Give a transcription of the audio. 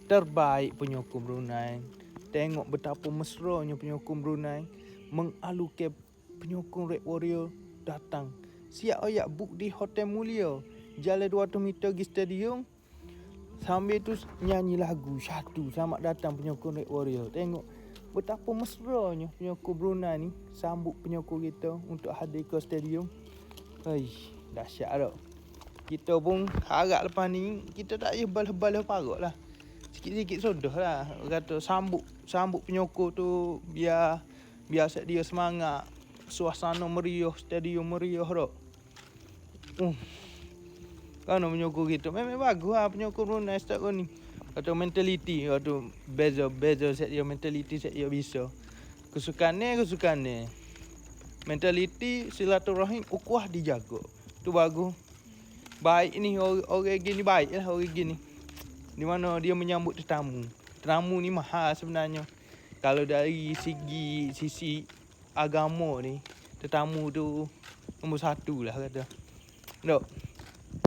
terbaik penyokong Brunei. Tengok betapa mesranya penyokong Brunei mengalukan penyokong Red Warrior datang. Siap ayak book di Hotel Mulia. Jalan 200 meter pergi stadium. Sambil tu nyanyi lagu syahdu selamat datang penyokong Red Warrior. Tengok betapa mesranya penyokong Brunei ni sambut penyokong kita untuk hadir ke stadium. Dahsyat tak? Kita pun harap lepas ni kita tak payah balah-balah parut lah. Sikit-sikit sudah lah. Kata sambut penyokong tu biar set dia semangat. Suasana meriah, stadium meriah tak? Kan penyokong kita memang bagus lah penyokong Brunei setiap kali ni. Kata mentaliti, kata beza set dia mentaliti set dia bisa. Kesukaan ni. Mentaliti silaturahim ukhuwah dijaga. Tu bagus. Baik ni orang gini baik lah orang gini. Di mana dia menyambut tetamu. Tetamu ni mahal sebenarnya. Kalau dari sisi agama ni, tetamu tu nombor 1 lah kata. Tak?